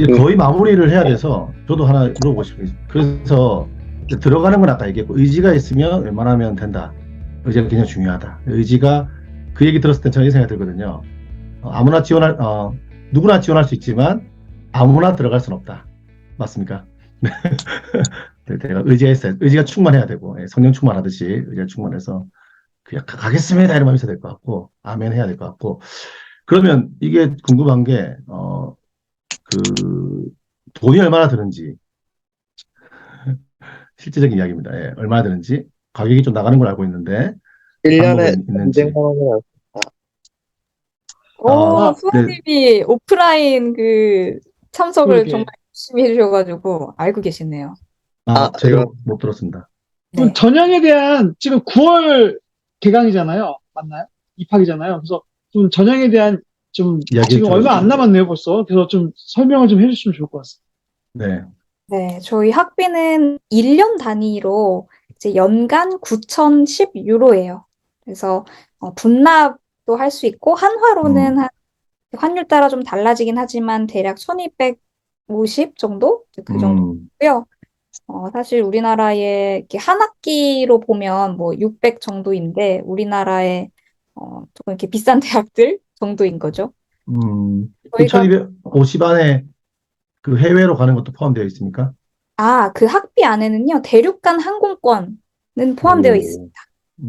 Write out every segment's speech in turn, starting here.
이제 거의 마무리를 해야 돼서 저도 하나 물어보고 싶어요. 그래서 들어가는 건 아까 얘기했고 의지가 있으면 웬만하면 된다. 의지가 굉장히 중요하다. 의지가 그 얘기 들었을 때 저는 이 생각이 들거든요. 아무나 누구나 지원할 수 있지만 아무나 들어갈 수는 없다. 맞습니까? 내가 의지가 있어야, 의지가 충만해야 되고, 성령 충만하듯이 의지가 충만해서 그냥 가겠습니다. 이런 마음이 있어야 될 것 같고, 아멘 해야 될 것 같고. 그러면 이게 궁금한 게, 그, 돈이 얼마나 드는지, 실질적인 이야기입니다. 예, 얼마나 드는지, 가격이 좀 나가는 걸 알고 있는데, 1년에 방법은 있는지. 200만 원이나. 아, 오, 네, 수아님이 오프라인 그 참석을 정말 그러게. 열심히 해주셔가지고 알고 계시네요. 제가 이건 못 들었습니다. 그럼 네. 전형에 대한 지금 9월 개강이잖아요. 맞나요? 입학이잖아요. 그래서 좀 전형에 대한 좀 이야기해 지금 얼마 안 주시죠. 남았네요, 벌써. 그래서 좀 설명을 좀 해주시면 좋을 것 같습니다. 네. 네, 저희 학비는 1년 단위로 이제 연간 9,010유로예요. 그래서 분납도 할 수 있고 한화로는 음, 환율 따라 좀 달라지긴 하지만 대략 1,250 정도 그 음, 정도고요. 사실 우리나라의 이렇게 한 학기로 보면 뭐 600 정도인데 우리나라의 조금 이렇게 비싼 대학들 정도인 거죠. 그 저희가 1250 안에 그 해외로 가는 것도 포함되어 있습니까? 그 학비 안에는요 대륙간 항공권은 포함되어 오, 있습니다.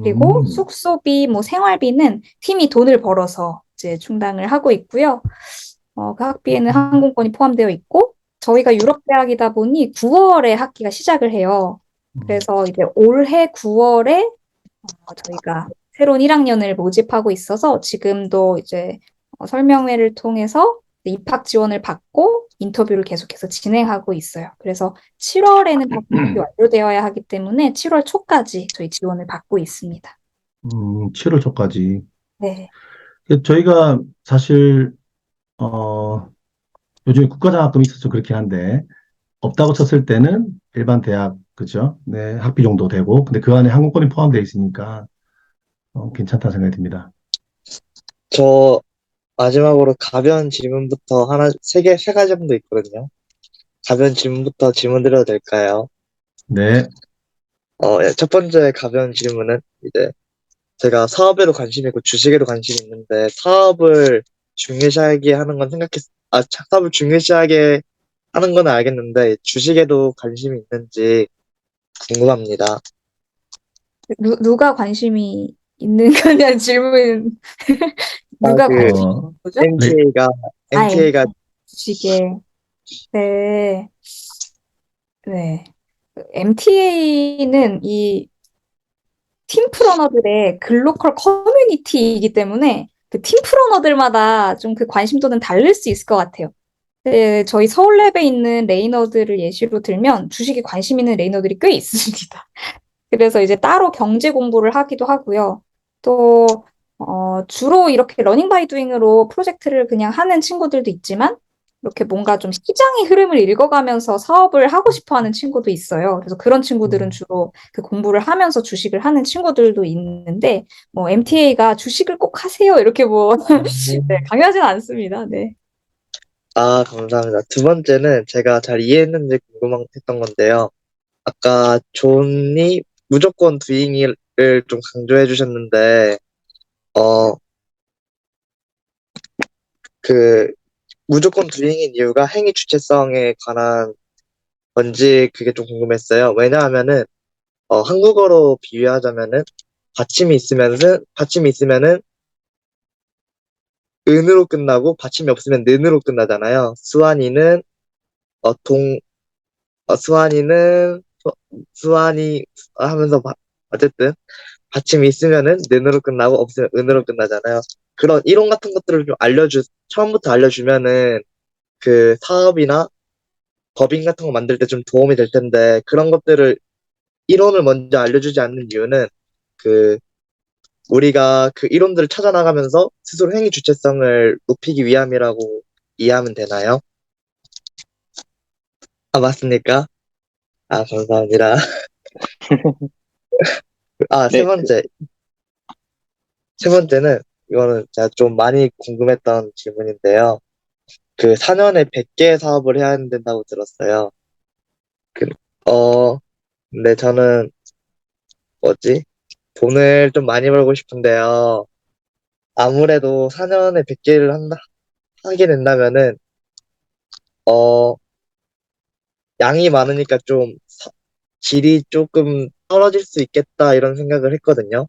그리고 숙소비, 뭐 생활비는 팀이 돈을 벌어서 이제 충당을 하고 있고요. 그 학비에는 항공권이 포함되어 있고, 저희가 유럽 대학이다 보니 9월에 학기가 시작을 해요. 음, 그래서 이제 올해 9월에 저희가 새로운 1학년을 모집하고 있어서 지금도 이제 설명회를 통해서 입학 지원을 받고 인터뷰를 계속해서 진행하고 있어요. 그래서 7월에는 다 공급이 완료되어야 하기 때문에 7월 초까지 저희 지원을 받고 있습니다. 7월 초까지. 네. 저희가 사실, 요즘에 국가장학금이 있어서 그렇긴 한데, 없다고 쳤을 때는 일반 대학, 그죠? 네, 학비 정도 되고, 근데 그 안에 항공권이 포함되어 있으니까, 괜찮다는 생각이 듭니다. 저 마지막으로 가벼운 질문부터 세 가지 정도 있거든요. 가벼운 질문부터 질문 드려도 될까요? 네, 첫 번째 가벼운 질문은 이제 제가 사업에도 관심이 있고 주식에도 관심이 있는데 사업을 중요시하게 하는 건 알겠는데 주식에도 관심이 있는지 궁금합니다. 누가 관심이 있는 거냐는 질문, 아, 누가 그 관심이 있는 어, 거죠? 네, MTA가 엠 MTA가 주식에. 네, 네. MTA는 이 팀프러너들의 글로컬 커뮤니티이기 때문에 그 팀프러너들마다 좀 그 관심도는 다를 수 있을 것 같아요. 네, 저희 서울랩에 있는 레이너들을 예시로 들면 주식에 관심 있는 레이너들이 꽤 있습니다. 그래서 이제 따로 경제 공부를 하기도 하고요. 또, 주로 이렇게 러닝 바이 두잉으로 프로젝트를 그냥 하는 친구들도 있지만, 이렇게 뭔가 좀 시장의 흐름을 읽어가면서 사업을 하고 싶어 하는 친구도 있어요. 그래서 그런 친구들은 음, 주로 그 공부를 하면서 주식을 하는 친구들도 있는데, 뭐, MTA가 주식을 꼭 하세요. 이렇게 뭐, 네, 강요하진 않습니다. 네. 감사합니다. 두 번째는 제가 잘 이해했는지 궁금했던 건데요. 아까 존이 무조건 두잉을 좀 강조해 주셨는데, 어, 그, 무조건 두잉인 이유가 행위 주체성에 관한 건지 그게 좀 궁금했어요. 왜냐하면은, 한국어로 비유하자면은, 받침이 있으면은 은으로 끝나고, 받침이 없으면 는으로 끝나잖아요. 어, 동, 수완이는, 수완이 하면서, 어쨌든, 받침이 있으면은 는으로 끝나고 없으면 은으로 끝나잖아요. 그런 이론 같은 것들을 좀 처음부터 알려주면은 그 사업이나 법인 같은 거 만들 때 좀 도움이 될 텐데 그런 것들을 이론을 먼저 알려주지 않는 이유는 그 우리가 그 이론들을 찾아나가면서 스스로 행위 주체성을 높이기 위함이라고 이해하면 되나요? 맞습니까? 감사합니다. 아, 세 네, 번째. 세 번째는 이거는 제가 좀 많이 궁금했던 질문인데요. 그 4년에 100개 사업을 해야 된다고 들었어요. 그, 어, 근데 저는 뭐지? 돈을 좀 많이 벌고 싶은데요. 아무래도 4년에 100개를 하게 된다면은, 어, 양이 많으니까 좀 질이 조금 떨어질 수 있겠다 이런 생각을 했거든요.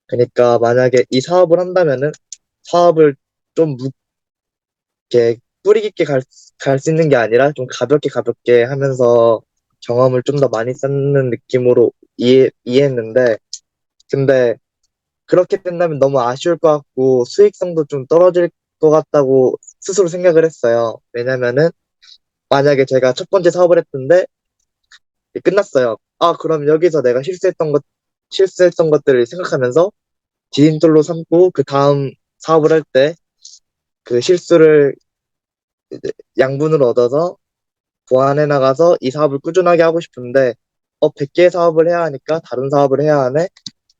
그러니까 만약에 이 사업을 한다면은 사업을 좀 이렇게 뿌리 깊게 갈 수 있는 게 아니라 좀 가볍게 가볍게 하면서 경험을 좀 더 많이 쌓는 느낌으로 이해했는데, 근데 그렇게 된다면 너무 아쉬울 것 같고 수익성도 좀 떨어질 것 같다고 스스로 생각을 했어요. 왜냐면은 만약에 제가 첫 번째 사업을 했는데 끝났어요. 아, 그럼 여기서 내가 실수했던 것들을 생각하면서 디딤돌로 삼고 그 다음 사업을 할 때 그 실수를 이제 양분을 얻어서 보완해 나가서 이 사업을 꾸준하게 하고 싶은데 100개 사업을 해야 하니까 다른 사업을 해야 하네?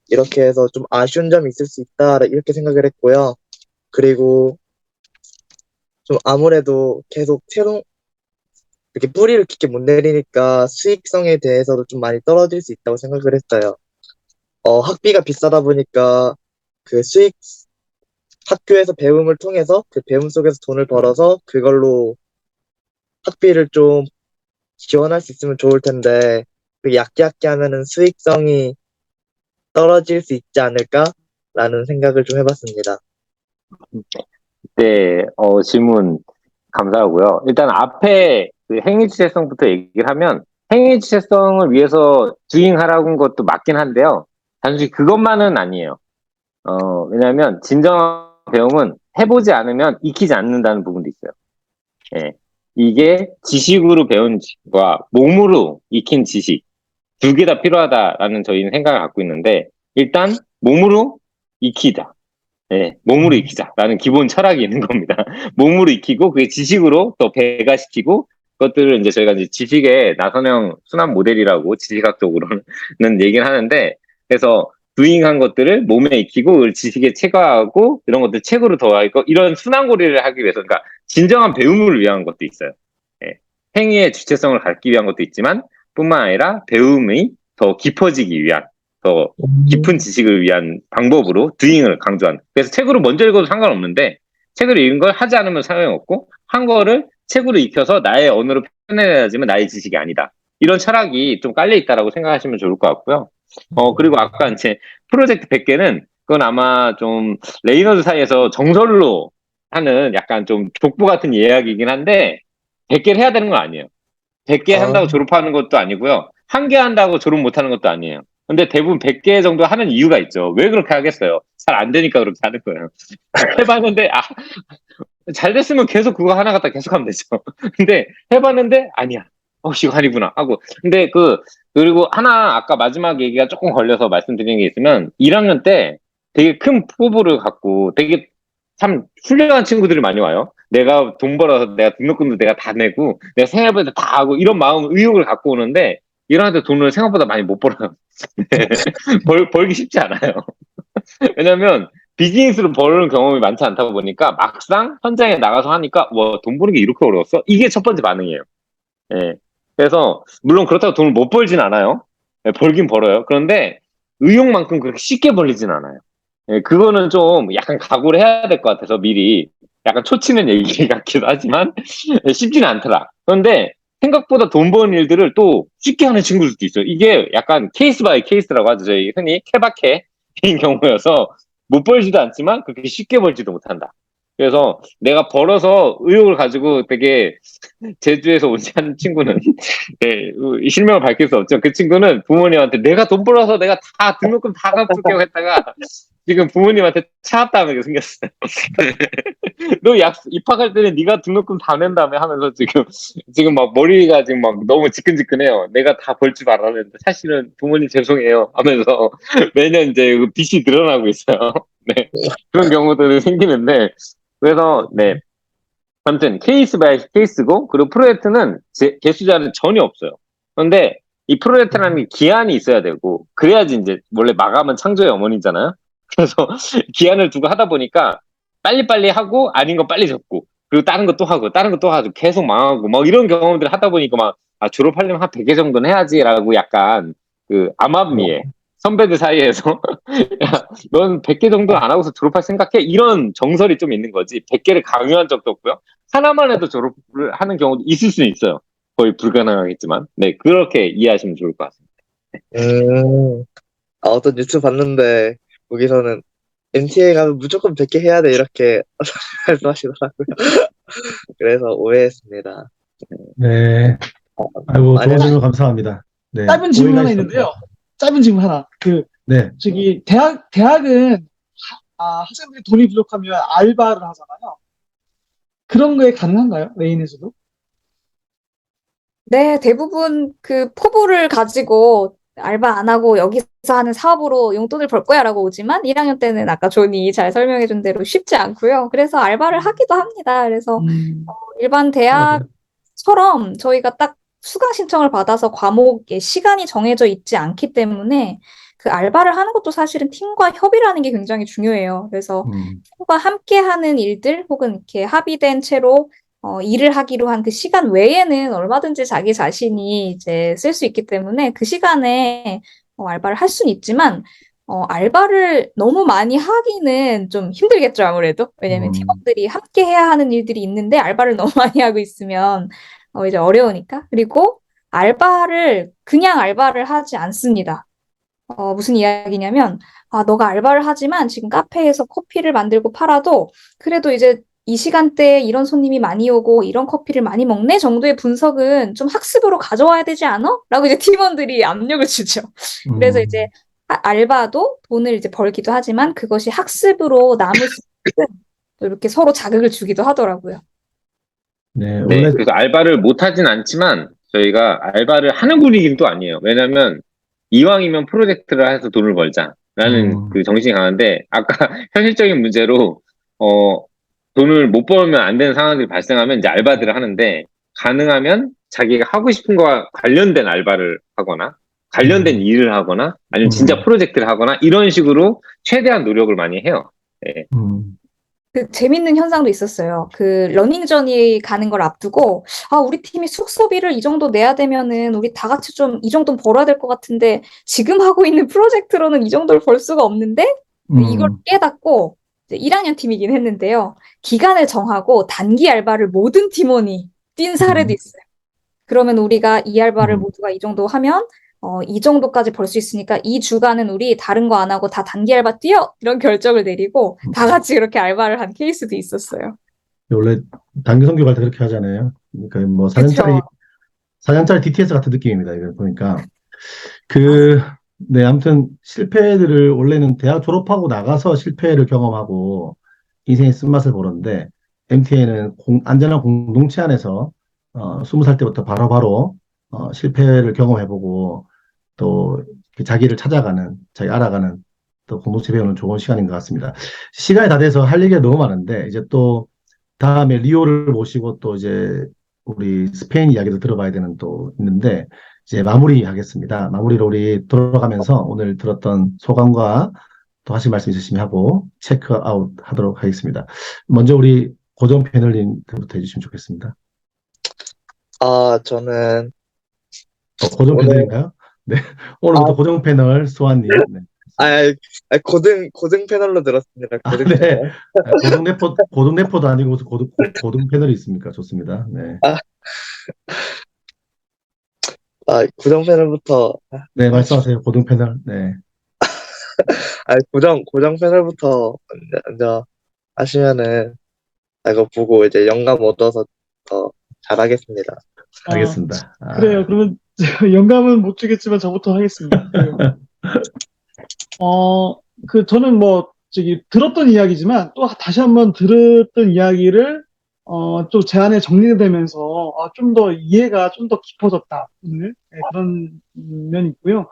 이렇게 해서 좀 아쉬운 점이 있을 수 있다 이렇게 생각을 했고요. 그리고 좀 아무래도 계속 새로 이렇게 뿌리를 깊게 못 내리니까 수익성에 대해서도 좀 많이 떨어질 수 있다고 생각을 했어요. 학비가 비싸다 보니까 그 학교에서 배움을 통해서 그 배움 속에서 돈을 벌어서 그걸로 학비를 좀 지원할 수 있으면 좋을 텐데, 그 얕게 하면은 수익성이 떨어질 수 있지 않을까라는 생각을 좀 해봤습니다. 네, 질문 감사하고요. 일단 앞에 그 행위 주체성부터 얘기를 하면 행위 주체성을 위해서 주행하라고 한 것도 맞긴 한데요. 단순히 그것만은 아니에요. 왜냐하면 진정한 배움은 해보지 않으면 익히지 않는다는 부분도 있어요. 예. 이게 지식으로 배운 지식과 몸으로 익힌 지식 두 개 다 필요하다라는 저희는 생각을 갖고 있는데 일단 몸으로 익히자. 네, 몸으로 익히자라는 기본 철학이 있는 겁니다. 몸으로 익히고 그게 지식으로 더 배가시키고 그것들을 이제 저희가 이제 지식의 나선형 순환 모델이라고 지식학적으로는 얘기를 하는데 그래서 두잉한 것들을 몸에 익히고 그걸 지식에 체화하고 이런 것들 책으로 더하고 이런 순환고리를 하기 위해서 그러니까 진정한 배움을 위한 것도 있어요. 예, 행위의 주체성을 갖기 위한 것도 있지만 뿐만 아니라 배움이 더 깊어지기 위한 더 깊은 지식을 위한 방법으로 드잉을 강조한. 그래서 책으로 먼저 읽어도 상관없는데 책을 읽은 걸 하지 않으면 소용없고 한 거를 책으로 익혀서 나의 언어로 표현해야지만 나의 지식이 아니다. 이런 철학이 좀 깔려 있다라고 생각하시면 좋을 것 같고요. 그리고 아까 이제 프로젝트 100개는 그건 아마 좀 레이너드 사이에서 정설로 하는 약간 좀 족보 같은 이야기이긴 한데 100개를 해야 되는 건 아니에요. 100개 아, 한다고 졸업하는 것도 아니고요. 한 개 한다고 졸업 못하는 것도 아니에요. 근데 대부분 100개 정도 하는 이유가 있죠. 왜 그렇게 하겠어요? 잘 안 되니까 그렇게 하는 거예요. 해봤는데, 잘 됐으면 계속 그거 하나 갖다 계속 하면 되죠. 근데 해봤는데, 아니야. 이거 아니구나. 하고. 근데 그리고 하나, 아까 마지막 얘기가 조금 걸려서 말씀드리는 게 있으면, 1학년 때 되게 큰 포부를 갖고 되게 참 훌륭한 친구들이 많이 와요. 내가 돈 벌어서 내가 등록금도 내가 다 내고 내가 생활비도 다 하고 이런 마음 의욕을 갖고 오는데 이런한테 돈을 생각보다 많이 못 벌어요. 벌기 쉽지 않아요. 왜냐면 비즈니스로 버는 경험이 많지 않다 보니까 막상 현장에 나가서 하니까 와, 돈 버는 게 이렇게 어려웠어? 이게 첫 번째 반응이에요. 예. 그래서 물론 그렇다고 돈을 못 벌진 않아요. 예, 벌긴 벌어요. 그런데 의욕만큼 그렇게 쉽게 벌리진 않아요. 예, 그거는 좀 약간 각오를 해야 될 것 같아서 미리 약간 초치는 얘기 같기도 하지만 쉽지는 않더라. 그런데 생각보다 돈 버는 일들을 또 쉽게 하는 친구들도 있어요. 이게 약간 케이스 바이 케이스라고 하죠. 저희 흔히 케바케인 경우여서 못 벌지도 않지만 그렇게 쉽게 벌지도 못한다. 그래서 내가 벌어서 의욕을 가지고 되게 제주에서 온 한 친구는 네, 실명을 밝힐 수 없죠. 그 친구는 부모님한테 내가 돈 벌어서 내가 다 등록금 다 갚을게요 했다가 지금 부모님한테 차압당하는 게 생겼어요. 너 입학할 때는 네가 등록금 다 낸 다음에 하면서 지금 막 머리가 지금 막 너무 지끈지끈해요. 내가 다 벌 줄 알았는데 사실은 부모님 죄송해요 하면서 매년 이제 빚이 늘어나고 있어요. 네. 그런 경우들이 생기는데 그래서 네. 아무튼 케이스 바이 케이스고 그리고 프로젝트는 개수자는 전혀 없어요. 그런데 이 프로젝트라는 게 기한이 있어야 되고 그래야지 이제 원래 마감은 창조의 어머니잖아요. 그래서 기한을 두고 하다 보니까 빨리빨리 하고 아닌 거 빨리 접고 그리고 다른 것도 하고, 다른 것도 하고, 계속 망하고, 막 이런 경험들을 하다 보니까 막, 아, 졸업하려면 한 100개 정도는 해야지라고 약간, 그, 암암리에, 선배들 사이에서, 야, 넌 100개 정도 안 하고서 졸업할 생각해? 이런 정설이 좀 있는 거지. 100개를 강요한 적도 없고요. 하나만 해도 졸업을 하는 경우도 있을 수는 있어요. 거의 불가능하겠지만. 네, 그렇게 이해하시면 좋을 것 같습니다. 어떤 뉴스 봤는데, 거기서는 MTA 가면 무조건 100개 해야 돼, 이렇게 말씀하시더라고요. 그래서 오해했습니다. 네. 아이고, 좋은 만약, 질문 감사합니다. 네. 짧은 질문 오해가 하나 있었던 있는데요. 것 같아요. 짧은 질문 하나. 네. 대학은, 학생들이 돈이 부족하면 알바를 하잖아요. 그런 거에 가능한가요? 레인에서도? 네, 대부분 그 포부를 가지고 알바 안 하고 여기서 하는 사업으로 용돈을 벌 거야라고 오지만 1학년 때는 아까 존이 잘 설명해 준 대로 쉽지 않고요. 그래서 알바를 하기도 합니다. 그래서 일반 맞아요. 대학처럼 저희가 딱 수강 신청을 받아서 과목에 시간이 정해져 있지 않기 때문에 그 알바를 하는 것도 사실은 팀과 협의라는 게 굉장히 중요해요. 그래서 팀과 함께 하는 일들 혹은 이렇게 합의된 채로 일을 하기로 한 그 시간 외에는 얼마든지 자기 자신이 이제 쓸 수 있기 때문에 그 시간에 알바를 할 수는 있지만 알바를 너무 많이 하기는 좀 힘들겠죠, 아무래도. 왜냐면 팀원들이 함께 해야 하는 일들이 있는데 알바를 너무 많이 하고 있으면 이제 어려우니까. 그리고 그냥 알바를 하지 않습니다. 무슨 이야기냐면, 아, 너가 알바를 하지만 지금 카페에서 커피를 만들고 팔아도 그래도 이제 이 시간대에 이런 손님이 많이 오고 이런 커피를 많이 먹네 정도의 분석은 좀 학습으로 가져와야 되지 않아? 라고 이제 팀원들이 압력을 주죠. 그래서 이제 알바도 돈을 이제 벌기도 하지만 그것이 학습으로 남을 수 있게끔 또 이렇게 서로 자극을 주기도 하더라고요. 네. 네, 원래, 그래서 알바를 못 하진 않지만 저희가 알바를 하는 분위기는 또 아니에요. 왜냐면 이왕이면 프로젝트를 해서 돈을 벌자라는 그 정신이 강한데 아까 현실적인 문제로 돈을 못 벌면 안 되는 상황들이 발생하면 이제 알바들을 하는데 가능하면 자기가 하고 싶은 거와 관련된 알바를 하거나 관련된 일을 하거나 아니면 진짜 프로젝트를 하거나 이런 식으로 최대한 노력을 많이 해요. 네. 그 재밌는 현상도 있었어요. 그 러닝전이 가는 걸 앞두고 아 우리 팀이 숙소비를 이 정도 내야 되면은 우리 다 같이 좀 이 정도 벌어야 될 것 같은데 지금 하고 있는 프로젝트로는 이 정도를 벌 수가 없는데 이걸 깨닫고 이제 1학년 팀이긴 했는데요. 기간을 정하고 단기 알바를 모든 팀원이 뛴 사례도 있어요. 그러면 우리가 이 알바를 모두가 이 정도 하면 이 정도까지 벌 수 있으니까 이 주간은 우리 다른 거 안 하고 다 단기 알바 뛰어! 이런 결정을 내리고 다 같이 그렇게 알바를 한 케이스도 있었어요. 원래 단기 선교갈 때 그렇게 하잖아요. 그러니까 뭐 그쵸. 4년짜리 DTS 같은 느낌입니다. 이거 보니까. 맞아요. 네, 아무튼 실패들을 원래는 대학 졸업하고 나가서 실패를 경험하고 인생의 쓴맛을 보는데 MTA는 안전한 공동체 안에서 20살 때부터 바로바로 실패를 경험해보고 또 자기를 찾아가는, 자기 알아가는 또 공동체 배우는 좋은 시간인 것 같습니다. 시간이 다 돼서 할 얘기가 너무 많은데 이제 또 다음에 리오를 모시고 또 이제 우리 스페인 이야기도 들어봐야 되는 또 있는데 이제 마무리하겠습니다. 마무리로 우리 돌아가면서 오늘 들었던 소감과 또 하실 말씀 있으시면 하고 체크아웃 하도록 하겠습니다. 먼저 우리 고정 패널님부터 해주시면 좋겠습니다. 저는 고정 오늘, 패널인가요? 네. 오늘부터 고정 패널 수환님. 네. 고등 패널로 들었습니다. 고등 네. 패널. 고등 래퍼도 아니고 무슨 고등 패널이 있습니까? 좋습니다. 네. 고정 패널부터, 네, 말씀하세요. 고등 패널. 네. 고정 패널부터 먼저 하시면은, 이거 보고 이제 영감 얻어서 더 잘하겠습니다. 알겠습니다. 그래요. 그러면 영감은 못 주겠지만 저부터 하겠습니다. 저는 들었던 이야기지만 또 다시 한번 들었던 이야기를 좀 제 안에 정리되면서 좀 더 이해가 좀 더 깊어졌다. 오늘 네, 그런 면이 있고요.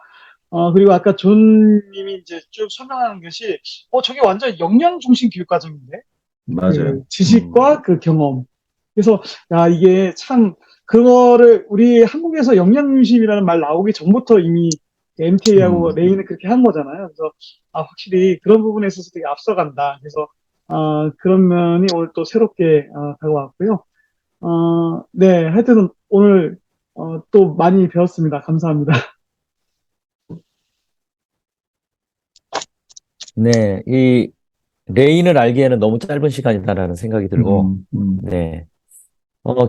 그리고 아까 존님이 이제 쭉 설명하는 것이 저게 완전 역량 중심 교육 과정인데 맞아요. 그 지식과 그 경험. 그래서 야 이게 참 그거를 우리 한국에서 역량 중심이라는 말 나오기 전부터 이미 MTA하고 레인은 그렇게 한 거잖아요. 그래서 확실히 그런 부분에 있어서 되게 앞서간다. 그래서 그런 면이 오늘 또 새롭게 다가왔고요. 네, 하여튼 오늘 또 많이 배웠습니다. 감사합니다. 네, 이 레인을 알기에는 너무 짧은 시간이다라는 생각이 들고, 네.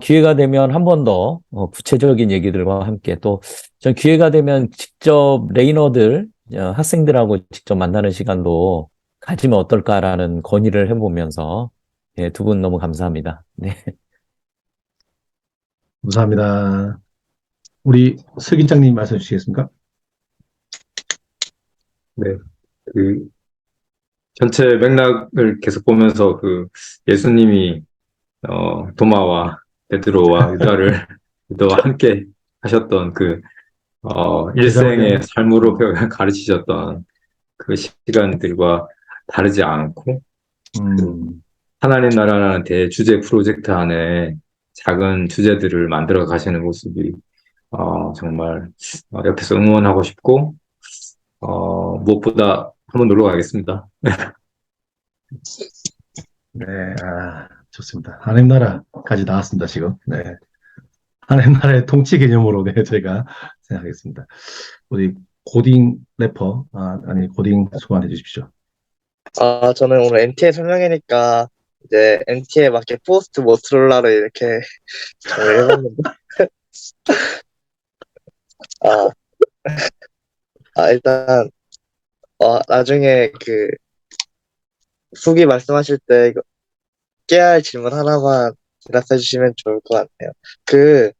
기회가 되면 한 번 더 구체적인 얘기들과 함께 또, 전 기회가 되면 직접 레이너들, 학생들하고 직접 만나는 시간도 가지면 어떨까라는 건의를 해보면서, 예, 두 분 너무 감사합니다. 네. 감사합니다. 우리 석인장님 말씀해 주시겠습니까? 네, 그 전체 맥락을 계속 보면서 그 예수님이 도마와 베드로와 유다를 유다와 함께 하셨던 그 일생의 삶으로 가르치셨던 그 시간들과 다르지 않고 하나님 나라라는 대주제 프로젝트 안에 작은 주제들을 만들어 가시는 모습이 정말 옆에서 응원하고 싶고 무엇보다 한번 놀러 가겠습니다. 네, 좋습니다. 하나님 나라까지 나왔습니다, 지금. 네. 하나님 나라의 통치 개념으로, 네, 저희가 생각하겠습니다. 우리 고딩 래퍼, 아니, 고딩 소환해 주십시오. 저는 오늘 MT에 설명이니까 이제 MT에 맞게 포스트 모트롤라를 이렇게 정리를 해봤는데, 아, 일단, 나중에 그, 숙이 말씀하실 때 이거 깨야 할 질문 하나만 대답해 주시면 좋을 것 같아요. 그,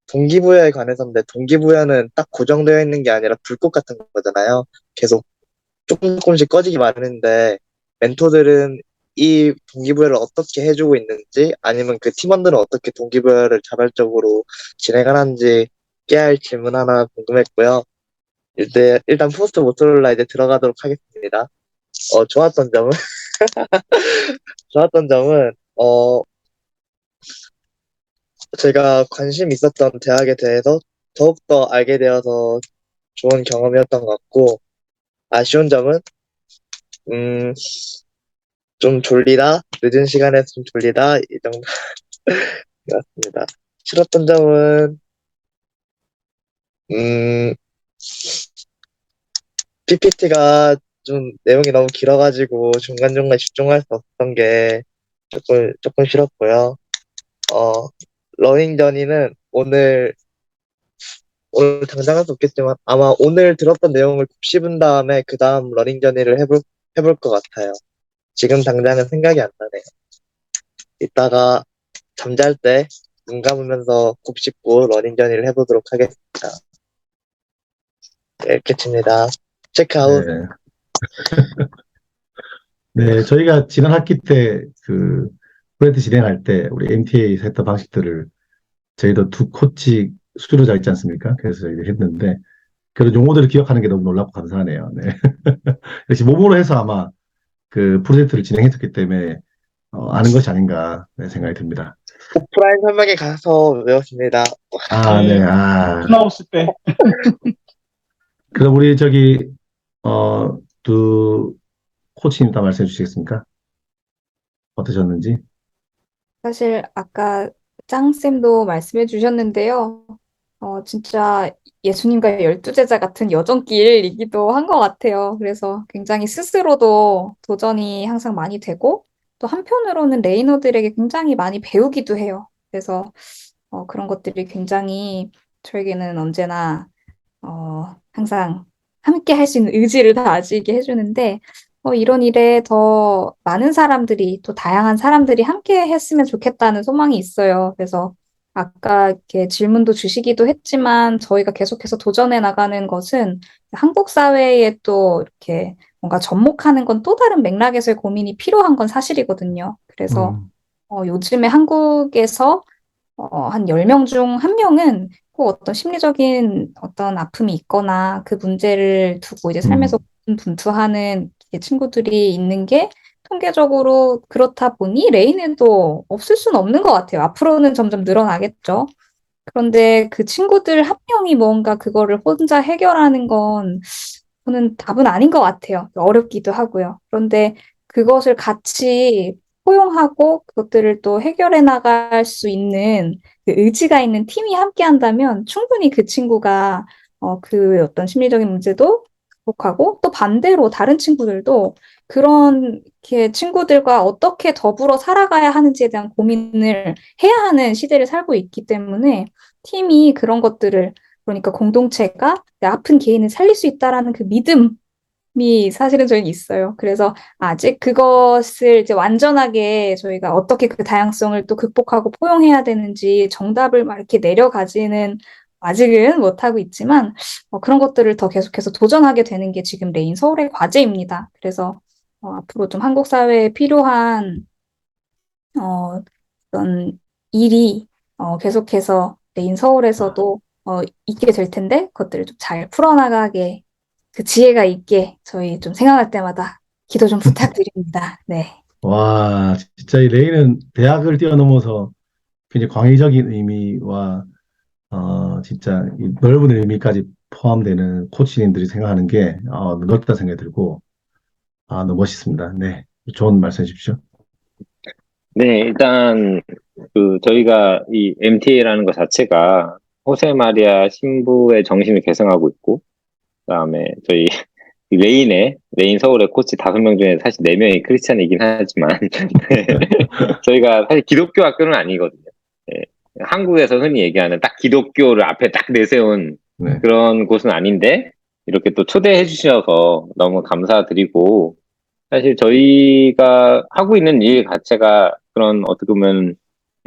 동기부여에 관해서인데, 동기부여는 딱 고정되어 있는 게 아니라 불꽃 같은 거잖아요. 계속 조금씩 꺼지기 마련인데, 멘토들은 이 동기부여를 어떻게 해주고 있는지, 아니면 그 팀원들은 어떻게 동기부여를 자발적으로 진행하는지 깨야 할 질문 하나 궁금했고요. 일단 포스트 모토로라 이제 들어가도록 하겠습니다. 좋았던 점은, 좋았던 점은, 제가 관심 있었던 대학에 대해서 더욱더 알게 되어서 좋은 경험이었던 것 같고, 아쉬운 점은, 음, 좀 졸리다, 늦은 시간에 좀 졸리다, 이 정도였습니다. 싫었던 점은, PPT가 좀 내용이 너무 길어가지고 중간중간 집중할 수 없었던 게 조금 싫었고요. 러닝 저니는 오늘 당장 할 수 없겠지만 아마 오늘 들었던 내용을 곱씹은 다음에 그 다음 러닝 저니를 해볼 것 같아요. 지금 당장은 생각이 안 나네요. 이따가 잠잘 때 눈 감으면서 곱씹고 러닝 저니를 해보도록 하겠습니다. 네, 끝입니다. 체크아웃. 네. 네, 저희가 지난 학기 때 그 프로젝트 진행할 때 우리 MTA 했던 방식들을 저희도 두 코치 수두로 잘 있지 않습니까? 그래서 저희가 했는데 그런 용어들을 기억하는 게 너무 놀랍고 감사하네요. 네. 역시 몸으로 해서 아마 그 프로젝트를 진행했었기 때문에 아는 것이 아닌가 네, 생각이 듭니다. 오프라인 설명회 가서 외웠습니다. 네, 나왔을 때. 그럼 우리 두 코치님 다 말씀해 주시겠습니까? 어떠셨는지? 사실 아까 짱쌤도 말씀해 주셨는데요. 진짜 예수님과 열두 제자 같은 여정길이기도 한 것 같아요. 그래서 굉장히 스스로도 도전이 항상 많이 되고, 또 한편으로는 레이너들에게 굉장히 많이 배우기도 해요. 그래서 그런 것들이 굉장히 저에게는 언제나 항상 함께 할 수 있는 의지를 다지게 해주는데, 이런 일에 더 많은 사람들이, 또 다양한 사람들이 함께 했으면 좋겠다는 소망이 있어요. 그래서 아까 이렇게 질문도 주시기도 했지만, 저희가 계속해서 도전해 나가는 것은 한국 사회에 또 이렇게 뭔가 접목하는 건 또 다른 맥락에서의 고민이 필요한 건 사실이거든요. 그래서 요즘에 한국에서 한 10명 중 1명은 꼭 어떤 심리적인 어떤 아픔이 있거나 그 문제를 두고 이제 삶에서 분투하는 친구들이 있는 게 통계적으로 그렇다 보니 레인에도 없을 수는 없는 것 같아요. 앞으로는 점점 늘어나겠죠. 그런데 그 친구들 한 명이 뭔가 그거를 혼자 해결하는 건 저는 답은 아닌 것 같아요. 어렵기도 하고요. 그런데 그것을 같이 포용하고 그것들을 또 해결해 나갈 수 있는 그 의지가 있는 팀이 함께 한다면 충분히 그 친구가 그 어떤 심리적인 문제도 극복하고 또 반대로 다른 친구들도 그런 이렇게 친구들과 어떻게 더불어 살아가야 하는지에 대한 고민을 해야 하는 시대를 살고 있기 때문에 팀이 그런 것들을 그러니까 공동체가 내 아픈 개인을 살릴 수 있다라는 그 믿음이 사실은 저희는 있어요. 그래서 아직 그것을 이제 완전하게 저희가 어떻게 그 다양성을 또 극복하고 포용해야 되는지 정답을 막 이렇게 내려가지는 아직은 못하고 있지만 그런 것들을 더 계속해서 도전하게 되는 게 지금 레인 서울의 과제입니다. 그래서 앞으로 좀 한국 사회에 필요한 어떤 일이 계속해서 레인 서울에서도 있게 될 텐데 그것들을 좀 잘 풀어나가게 그 지혜가 있게 저희 좀 생각할 때마다 기도 좀 부탁드립니다. 네. 와, 진짜 이 레이는 대학을 뛰어넘어서 굉장히 광의적인 의미와 진짜 이 넓은 의미까지 포함되는 코치님들이 생각하는 게 넓다 생각이 들고 너무 멋있습니다. 네, 좋은 말씀 해주십시오. 네, 일단 저희가 이 MTA라는 것 자체가 호세 마리아 신부의 정신을 계승하고 있고, 그다음에 저희 이 레인 서울의 코치 5명 중에 사실 4명이 크리스찬이긴 하지만 저희가 사실 기독교 학교는 아니거든요. 예, 한국에서 흔히 얘기하는 딱 기독교를 앞에 딱 내세운 네. 그런 곳은 아닌데 이렇게 또 초대해 주셔서 너무 감사드리고, 사실 저희가 하고 있는 일 자체가 그런 어떻게 보면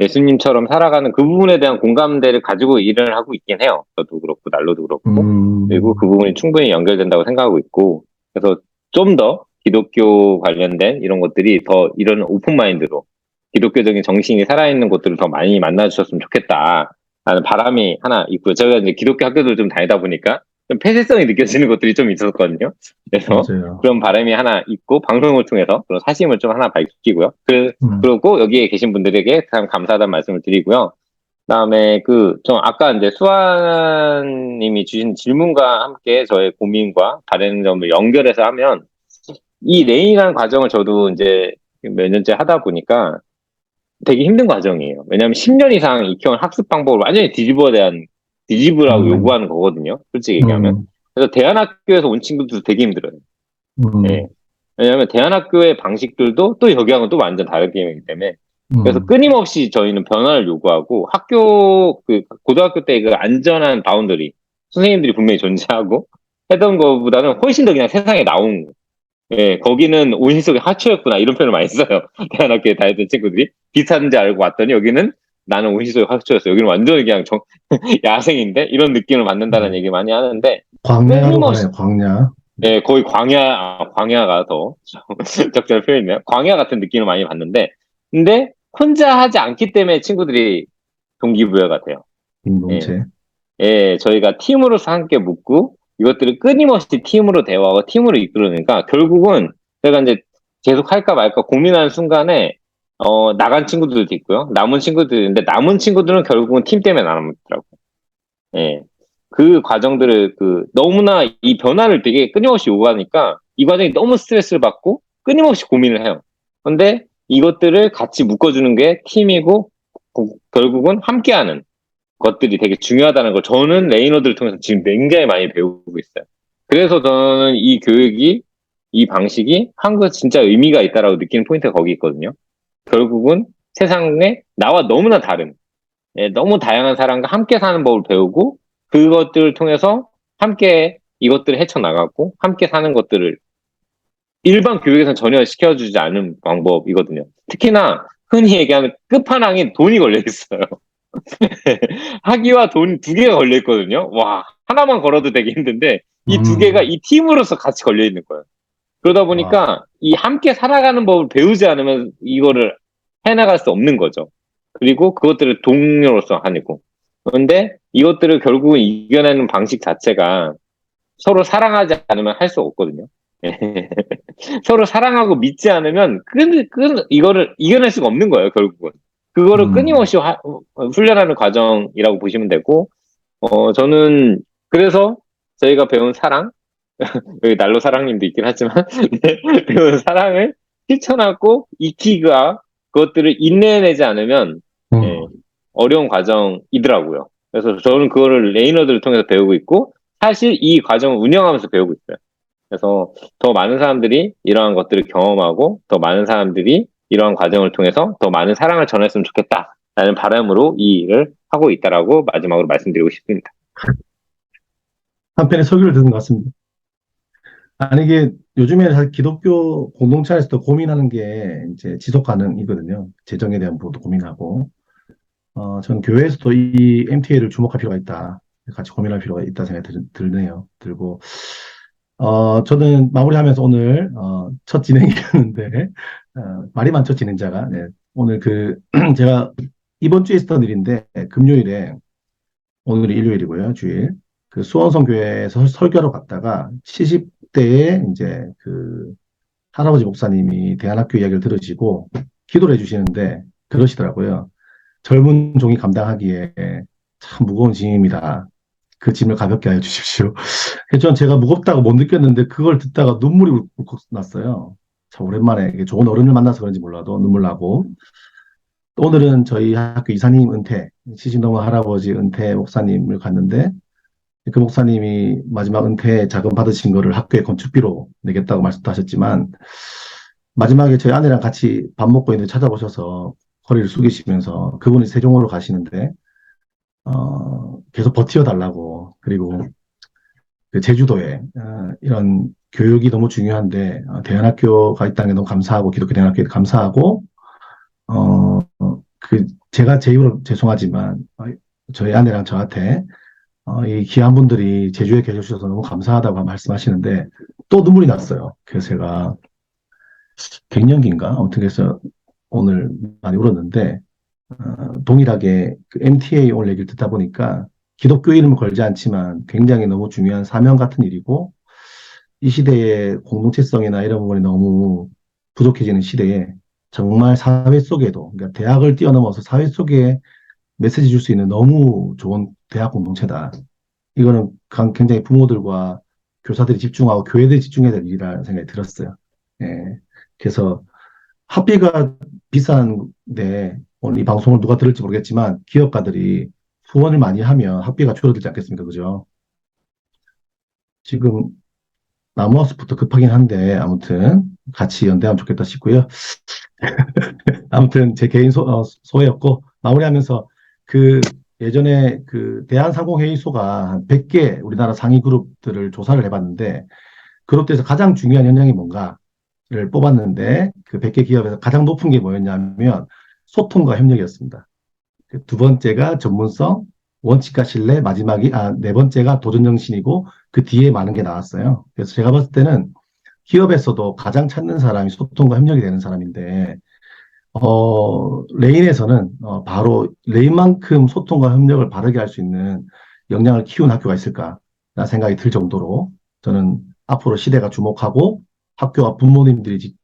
예수님처럼 살아가는 그 부분에 대한 공감대를 가지고 일을 하고 있긴 해요. 저도 그렇고 난로도 그렇고. 그리고 그 부분이 충분히 연결된다고 생각하고 있고, 그래서 좀 더 기독교 관련된 이런 것들이 더 이런 오픈마인드로 기독교적인 정신이 살아있는 곳들을 더 많이 만나주셨으면 좋겠다 라는 바람이 하나 있고요. 제가 이제 기독교 학교들 좀 다니다 보니까 좀 폐쇄성이 느껴지는 것들이 좀 있었거든요. 그래서 맞아요. 그런 바람이 하나 있고, 방송을 통해서 그런 사심을 좀 하나 밝히고요. 그리고 여기에 계신 분들에게 참 감사하다는 말씀을 드리고요. 그다음에 좀 아까 이제 수아님이 주신 질문과 함께 저의 고민과 다른 점을 연결해서 하면, 이 레인이라는 과정을 저도 이제 몇 년째 하다 보니까 되게 힘든 과정이에요. 왜냐하면 10년 이상 익혀온 학습 방법을 완전히 뒤집으라고 요구하는 거거든요. 솔직히 얘기하면. 그래서 대안학교에서 온 친구들도 되게 힘들어요. 예. 왜냐하면 대안학교의 방식들도 또 여기하고는 또 완전 다르기 때문에. 그래서 끊임없이 저희는 변화를 요구하고, 고등학교 때 그 안전한 바운더리, 선생님들이 분명히 존재하고, 했던 것보다는 훨씬 더 그냥 세상에 나온 거. 예, 거기는 온실 속의 하초였구나, 이런 표현을 많이 써요. 대안학교에 다녔던 친구들이. 비슷한지 알고 왔더니 여기는 나는 온실 속의 하초였어. 여기는 완전히 그냥 야생인데? 이런 느낌을 받는다는 얘기 많이 하는데, 광야로 가네요, 광야. 예, 거의 광야가 더 적절한 표현이네요. 광야 같은 느낌을 많이 받는데, 근데 혼자 하지 않기 때문에 친구들이 동기부여가 돼요. 공동체. 예, 저희가 팀으로서 함께 묻고, 이것들을 끊임없이 팀으로 대화하고 팀으로 이끌으니까, 결국은 제가 이제 계속 할까 말까 고민하는 순간에, 나간 친구들도 있고요. 남은 친구들인데, 남은 친구들은 결국은 팀 때문에 남았더라고요. 예. 그 과정들을 너무나 이 변화를 되게 끊임없이 요구하니까 이 과정이 너무 스트레스를 받고 끊임없이 고민을 해요. 근데 이것들을 같이 묶어주는 게 팀이고, 결국은 함께하는 것들이 되게 중요하다는 걸 저는 레이너들을 통해서 지금 굉장히 많이 배우고 있어요. 그래서 저는 이 교육이, 이 방식이 한국에 진짜 의미가 있다라고 느끼는 포인트가 거기 있거든요. 결국은 세상에 나와 너무나 다른, 너무 다양한 사람과 함께 사는 법을 배우고, 그것들을 통해서 함께 이것들을 헤쳐나가고 함께 사는 것들을 일반 교육에서는 전혀 시켜주지 않은 방법이거든요. 특히나 흔히 얘기하는 끝판왕인 돈이 걸려 있어요. 학위와 돈 2개가 걸려 있거든요. 와, 하나만 걸어도 되게 힘든데 이 2개가 이 팀으로서 같이 걸려 있는 거예요. 그러다 보니까 이 함께 살아가는 법을 배우지 않으면 이거를 해나갈 수 없는 거죠. 그리고 그것들을 동료로서 하고. 그런데 이것들을 결국은 이겨내는 방식 자체가 서로 사랑하지 않으면 할 수 없거든요. 서로 사랑하고 믿지 않으면 이거를 이겨낼 수가 없는 거예요, 결국은. 그거를 끊임없이 훈련하는 과정이라고 보시면 되고, 저는 그래서 저희가 배운 사랑, 여기 난로 사랑님도 있긴 하지만, 배운 사랑을 실천하고 익히가 그것들을 인내내지 않으면 음. 예, 어려운 과정이더라고요. 그래서 저는 그거를 레이너들을 통해서 배우고 있고 사실 이 과정을 운영하면서 배우고 있어요. 그래서 더 많은 사람들이 이러한 것들을 경험하고 더 많은 사람들이 이러한 과정을 통해서 더 많은 사랑을 전했으면 좋겠다라는 바람으로 이 일을 하고 있다라고 마지막으로 말씀드리고 싶습니다. 한편의 설교를 듣는 것 같습니다. 아니, 이게 요즘에 사실 기독교 공동체 안에서도 고민하는 게 이제 지속 가능이거든요. 재정에 대한 부분도 고민하고. 저는 교회에서도 이 MTA를 주목할 필요가 있다. 같이 고민할 필요가 있다 생각이 들네요. 들고, 저는 마무리하면서 오늘, 첫 진행이었는데, 말이 많죠, 진행자가. 네. 오늘 제가 이번 주에 있었던 일인데, 금요일에, 오늘이 일요일이고요, 주일. 그 수원성 교회에서 설교하러 갔다가 70대에 이제 할아버지 목사님이 대안학교 이야기를 들으시고 기도를 해주시는데 그러시더라고요. 젊은 종이 감당하기에 참 무거운 짐입니다. 그 짐을 가볍게 하여 주십시오. 그래서 제가 무겁다고 못 느꼈는데 그걸 듣다가 눈물이 울컥 났어요. 참 오랜만에 이게 좋은 어른을 만나서 그런지 몰라도 눈물 나고. 오늘은 저희 학교 이사님 은퇴, 70 넘은 할아버지 은퇴 목사님을 갔는데 그 목사님이 마지막 은퇴 자금 받으신 거를 학교에 건축비로 내겠다고 말씀도 하셨지만 마지막에 저희 아내랑 같이 밥 먹고 있는데 찾아보셔서 허리를 숙이시면서 그분이 세종으로 가시는데 계속 버텨달라고 그리고 그 제주도에 이런 교육이 너무 중요한데 대안학교가 있다는 게 너무 감사하고 기독교 대안학교에 감사하고 제가 제 입으로 죄송하지만 저희 아내랑 저한테 이 귀한 분들이 제주에 계셔주셔서 너무 감사하다고 말씀하시는데 또 눈물이 났어요. 그래서 제가 갱년기인가? 아무튼 그래서 오늘 많이 울었는데 동일하게 그 MTA 오늘 얘기를 듣다 보니까 기독교 이름을 걸지 않지만 굉장히 너무 중요한 사명 같은 일이고 이 시대의 공동체성이나 이런 부분이 너무 부족해지는 시대에 정말 사회 속에도 그러니까 대학을 뛰어넘어서 사회 속에 메시지 줄 수 있는 너무 좋은 대학 공동체다. 이거는 굉장히 부모들과 교사들이 집중하고 교회들이 집중해야 될 일이라는 생각이 들었어요. 예. 그래서 학비가 비싼데 오늘 이 방송을 누가 들을지 모르겠지만 기업가들이 후원을 많이 하면 학비가 줄어들지 않겠습니까? 그죠? 지금 나무하우스부터 급하긴 한데 아무튼 같이 연대하면 좋겠다 싶고요. 아무튼 제 개인 소회였고 마무리하면서 예전에 대한상공회의소가 한 100개 우리나라 상위 그룹들을 조사를 해봤는데 그룹들에서 가장 중요한 현장이 뭔가를 뽑았는데 그 100개 기업에서 가장 높은 게 뭐였냐면 소통과 협력이었습니다. 두 번째가 전문성, 원칙과 신뢰, 네 번째가 도전 정신이고 그 뒤에 많은 게 나왔어요. 그래서 제가 봤을 때는 기업에서도 가장 찾는 사람이 소통과 협력이 되는 사람인데 레인에서는 바로 레인만큼 소통과 협력을 바르게 할 수 있는 역량을 키운 학교가 있을까라는 생각이 들 정도로 저는 앞으로 시대가 주목하고 학교와 부모님들이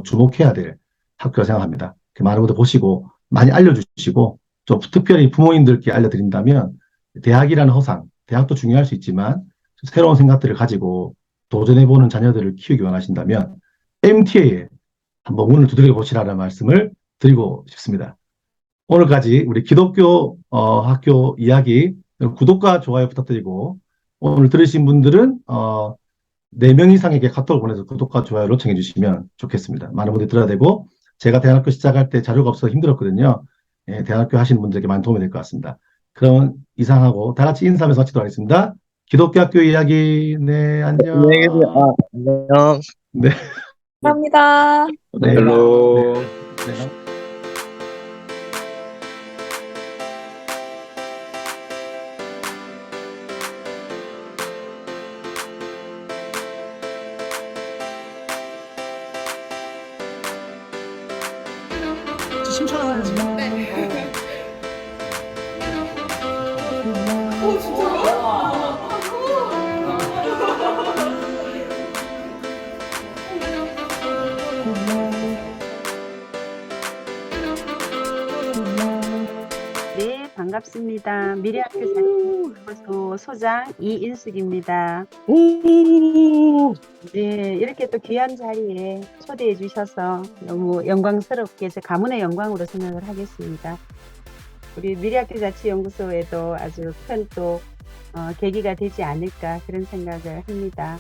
주목해야 될 학교라 생각합니다. 많은 분들 보시고 많이 알려주시고 좀 특별히 부모님들께 알려드린다면 대학이라는 허상, 대학도 중요할 수 있지만 새로운 생각들을 가지고 도전해보는 자녀들을 키우기 원하신다면 MTA에 한번 문을 두드려 보시라는 말씀을 드리고 싶습니다. 오늘까지 우리 기독교 학교 이야기 구독과 좋아요 부탁드리고 오늘 들으신 분들은 4명 이상에게 카톡을 보내서 구독과 좋아요를 요청해 주시면 좋겠습니다. 많은 분들이 들어야 되고 제가 대학교 시작할 때 자료가 없어서 힘들었거든요. 예, 대학교 하시는 분들에게 많이 도움이 될 것 같습니다. 그럼 이상하고 다 같이 인사하면서 마치도록 하겠습니다. 기독교 학교 이야기 네 안녕. 안녕. 네. 감사합니다. 네. 헬로. 네. 심청하는 네, 반갑습니다. 반갑습니다. 미래학교 자치연구소 소장 이인숙입니다. 오, 네, 이렇게 또 귀한 자리에 초대해 주셔서 너무 영광스럽게 제 가문의 영광으로 생각을 하겠습니다. 우리 미래학교 자치연구소에도 아주 큰 또 계기가 되지 않을까 그런 생각을 합니다.